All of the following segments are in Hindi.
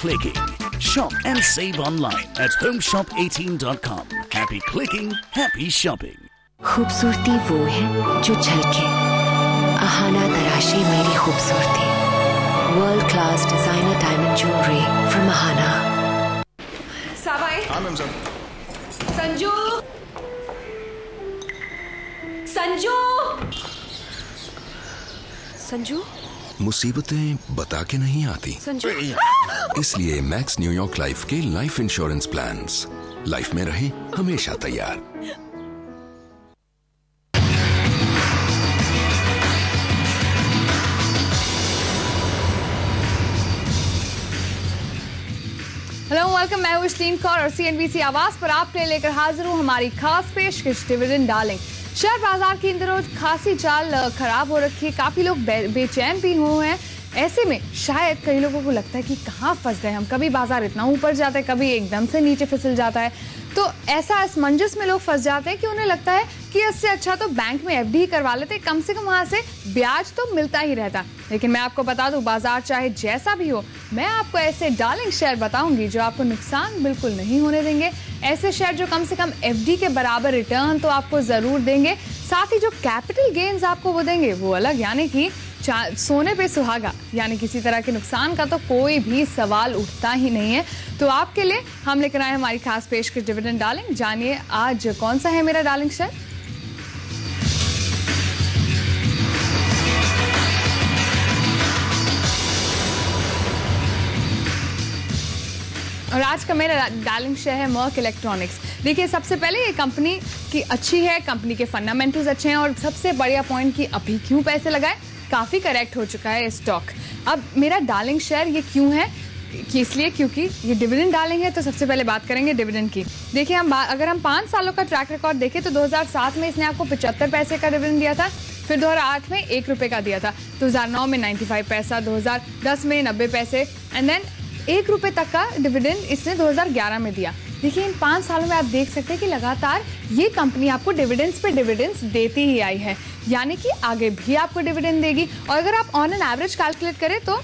clicking. Shop and save online at homeshop18.com. Happy clicking, happy shopping. खूबसूरती वो है जो झलके, आहाना तराशे मेरी खूबसूरती। World class designer diamond jewellery from Aahana. साबाई। हाँ मैम सर। संजू, संजू, संजू। मुसीबतें बता के नहीं आती, संजू। इसलिए मैक्स न्यूयॉर्क लाइफ के लाइफ इंश्योरेंस प्लान्स लाइफ में रहे हमेशा तैयार। हेलो वेलकम, मैं हूं इशलीन कौर और CNBC आवाज पर आपके लिए लेकर हाजिर हूं हमारी खास पेशकश डिविडेंड डार्लिंग। शेयर बाजार की इन दिनों खासी चाल खराब हो रखी है, काफी लोग बेचैन भी हुए हैं। ऐसे में शायद कई लोगों को लगता है कि कहाँ फंस गए हम, कभी बाजार इतना ऊपर जाता है, कभी एकदम से नीचे फिसल जाता है। तो ऐसा असमंजस में लोग फंस जाते हैं कि उन्हें लगता है कि इससे अच्छा तो बैंक में FD करवा लेते, कम से कम वहां से ब्याज तो मिलता ही रहता। लेकिन मैं आपको बता दूं, बाजार चाहे जैसा भी हो, मैं आपको ऐसे डार्लिंग शेयर बताऊंगी जो आपको नुकसान बिल्कुल नहीं होने देंगे। ऐसे शेयर जो कम से कम FD के बराबर रिटर्न तो आपको जरूर देंगे, साथ ही जो कैपिटल गेन्स आपको वो देंगे वो अलग, यानी कि सोने पे सुहागा, यानी किसी तरह के नुकसान का तो कोई भी सवाल उठता ही नहीं है। तो आपके लिए हम लेकर आए हमारी खास पेशकश डिविडेंड डार्लिंग। जानिए आज कौन सा है मेरा डार्लिंग शेयर। और आज का मेरा डार्लिंग शेयर है मर्क इलेक्ट्रॉनिक्स। देखिए, सबसे पहले ये कंपनी की अच्छी है, कंपनी के फंडामेंटल्स अच्छे हैं और सबसे बढ़िया पॉइंट कि अभी क्यों पैसे लगाए, काफी करेक्ट हो चुका है स्टॉक। अब मेरा डार्लिंग शेयर ये क्यों है कि इसलिए क्योंकि ये डिविडेंड डार्लिंग है। तो सबसे पहले बात करेंगे डिविडेंड की। देखिए, अगर हम 5 सालों का ट्रैक रिकॉर्ड देखें तो 2007 में इसने आपको 75 पैसे का डिविडेंड दिया था, फिर 2008 में 1 रुपए का दिया था, 2009 में 95 पैसा, 2010 में 90 पैसे एंड देन 1 रुपए तक का डिविडेंड इसने 2011 में दिया। देखिए, इन 5 सालों में आप देख सकते हैं कि लगातार ये कंपनी आपको डिविडेंड्स पे डिविडेंड्स देती ही आई है, यानी कि आगे भी आपको डिविडेंड देगी। और अगर आप ऑन एन एवरेज कैलकुलेट करें तो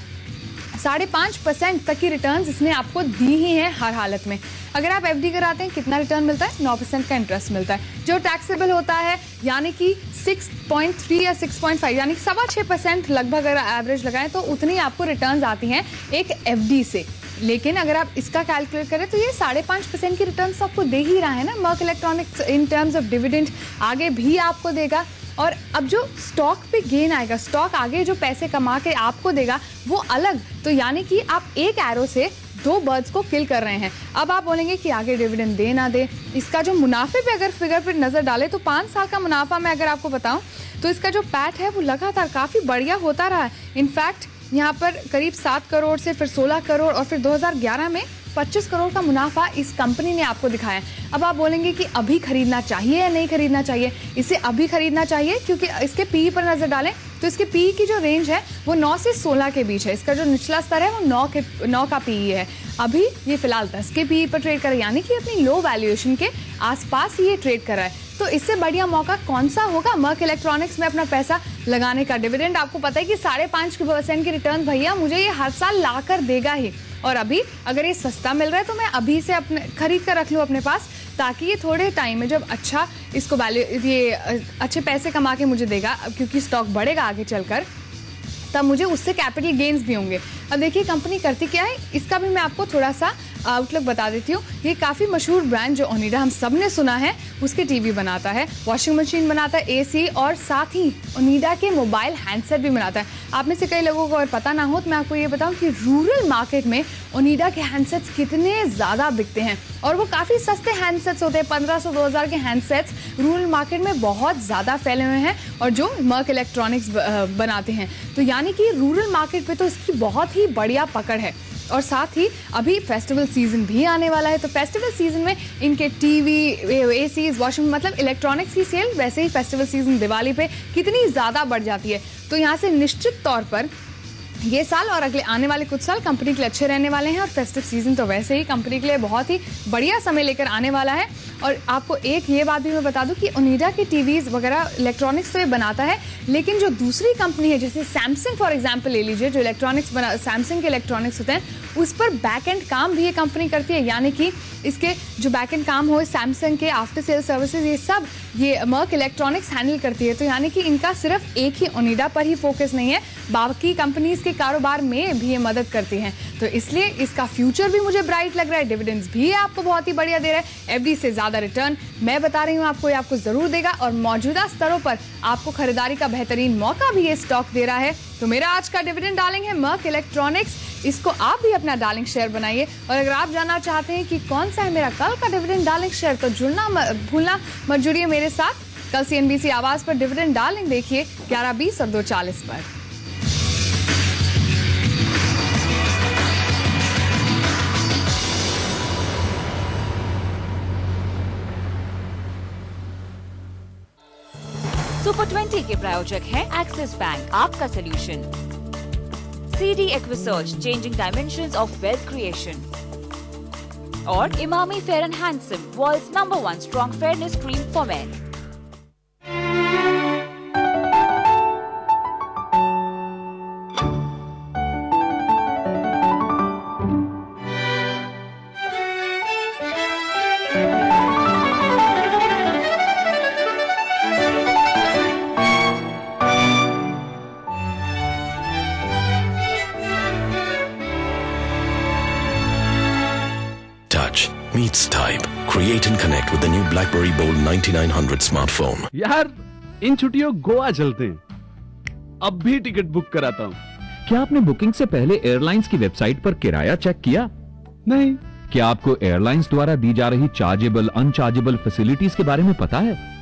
5.5% तक की रिटर्न्स इसने आपको दी ही हैं हर हालत में। अगर आप FD कराते हैं कितना रिटर्न मिलता है? 9% का इंटरेस्ट मिलता है, जो टैक्सेबल होता है, यानी कि 6.3 या 6.5 यानी 6.25% लगभग अगर एवरेज लगाएं तो उतनी आपको रिटर्न्स आती हैं एक FD से। लेकिन अगर आप इसका कैलकुलेट करें तो ये 5.5% की रिटर्न्स तो आपको दे ही रहा है ना Merck electronics in terms of dividend, आगे भी आपको देगा। और अब जो स्टॉक पे गेन आएगा, स्टॉक आगे जो पैसे कमा के आपको देगा वो अलग, तो यानी कि आप एक एरो से 2 बर्ड्स को किल कर रहे हैं। अब आप बोलेंगे कि आगे डिविडेंड दे ना दे, इसका जो मुनाफे पे अगर फिगर पर नजर डाले तो 5 साल का मुनाफा मैं अगर आपको बताऊं तो इसका जो पैट है वो लगातार काफी बढ़िया होता रहा है। इनफैक्ट यहाँ पर करीब 7 करोड़ से फिर 16 करोड़ और फिर 2011 में 25 करोड़ का मुनाफा इस कंपनी ने आपको दिखाया है। अब आप बोलेंगे कि अभी खरीदना चाहिए या नहीं खरीदना चाहिए? इसे अभी खरीदना चाहिए क्योंकि इसके PE पर नजर डालें तो इसके PE की जो रेंज है वो 9 से 16 के बीच है। इसका जो निचला स्तर है वो 9 का PE है। अभी ये फिलहाल 10 के PE पर ट्रेड कर रहा है, यानी कि अपनी लो वैल्यूएशन के आसपास ये ट्रेड कर रहा है। तो इससे बढ़िया मौका कौन सा होगा मर्क इलेक्ट्रॉनिक्स में अपना पैसा लगाने का? डिविडेंड आपको पता है कि 5.5% की रिटर्न भैया मुझे ये हर साल ला कर देगा ही। और अभी अगर ये सस्ता मिल रहा है तो मैं अभी से अपने खरीद कर रख लूँ अपने पास, ताकि ये थोड़े टाइम में जब अच्छा इसको ये अच्छे पैसे कमा के मुझे देगा, क्योंकि स्टॉक बढ़ेगा आगे चलकर, तब मुझे उससे कैपिटल गेन्स भी होंगे। अब देखिए कंपनी करती क्या है, इसका भी मैं आपको थोड़ा सा आउटलुक बता देती हूँ। ये काफ़ी मशहूर ब्रांड जो ओनिडा हम सब ने सुना है, उसके टीवी बनाता है, वॉशिंग मशीन बनाता है, AC और साथ ही ओनिडा के मोबाइल हैंडसेट भी बनाता है। आप में से कई लोगों को अगर पता ना हो तो मैं आपको ये बताऊं कि रूरल मार्केट में ओनिडा के हैंडसेट्स कितने ज़्यादा बिकते हैं और वो काफ़ी सस्ते हैंडसेट्स होते हैं। 1500-2000 के हैंडसेट्स रूरल मार्केट में बहुत ज़्यादा फैले हुए हैं और जो मर्क इलेक्ट्रॉनिक्स बनाते हैं। तो यानी कि रूरल मार्केट पे तो इसकी बहुत ही बढ़िया पकड़ है। और साथ ही अभी फेस्टिवल सीजन भी आने वाला है, तो फेस्टिवल सीजन में इनके टीवी, ACs, वॉशिंग मतलब इलेक्ट्रॉनिक्स की सेल वैसे ही फेस्टिवल सीजन दिवाली पे कितनी ज़्यादा बढ़ जाती है। तो यहाँ से निश्चित तौर पर ये साल और अगले आने वाले कुछ साल कंपनी के लिए अच्छे रहने वाले हैं और फेस्टिव सीजन तो वैसे ही कंपनी के लिए बहुत ही बढ़िया समय लेकर आने वाला है। और आपको एक ये बात भी मैं बता दूं कि ओनिडा की टीवीज वगैरह इलेक्ट्रॉनिक्स तो ये बनाता है, लेकिन जो दूसरी कंपनी है जैसे सैमसंग फॉर एग्जांपल ले लीजिए, जो सैमसंग के इलेक्ट्रॉनिक्स होते हैं उस पर बैक एंड काम भी ये कंपनी करती है, यानी कि इसके जो बैक एंड काम हो सैमसंग के आफ्टर सेल सर्विसेज ये सब ये मर्क इलेक्ट्रॉनिक्स हैंडल करती है। तो यानी कि इनका सिर्फ एक ही ओनिडा पर ही फोकस नहीं है, बाकी कंपनीज के कारोबार में भी ये मदद करती हैं। तो इसलिए इसका फ्यूचर भी मुझे ब्राइट लग रहा है, डिविडेंड्स भी आपको बहुत ही बढ़िया दे रहा है, एफडी से ज्यादा रिटर्न मैं बता रही हूँ आपको, ये आपको जरूर देगा और मौजूदा स्तरों पर आपको खरीदारी का बेहतरीन मौका भी ये स्टॉक दे रहा है। तो मेरा आज का डिविडेंड डार्लिंग है मर्क इलेक्ट्रॉनिक्स, इसको आप भी अपना डार्लिंग शेयर बनाइए। और अगर आप जानना चाहते हैं कि कौन सा है मेरा कल का डिविडेंड डार्लिंग शेयर, तो भूलना मत जुड़िए मेरे साथ कल CNBC आवाज पर डिविडेंड डार्लिंग देखिए 11:20 और 2:40 पर। सुपर 20 के प्रायोजक हैं एक्सिस बैंक, आपका solution, CD Equisearch, changing dimensions of wealth creation, और Emami fair and handsome, world's number 1 strong fairness cream for men. Touch meets type. Create and connect with the new BlackBerry Bold 9900 smartphone. यार इन छुट्टियों गोवा चलते हैं, अब भी टिकट बुक कराता हूँ। क्या आपने बुकिंग से पहले एयरलाइंस की वेबसाइट पर किराया चेक किया? नहीं। क्या आपको एयरलाइंस द्वारा दी जा रही चार्जेबल अनचार्जेबल फैसिलिटीज के बारे में पता है?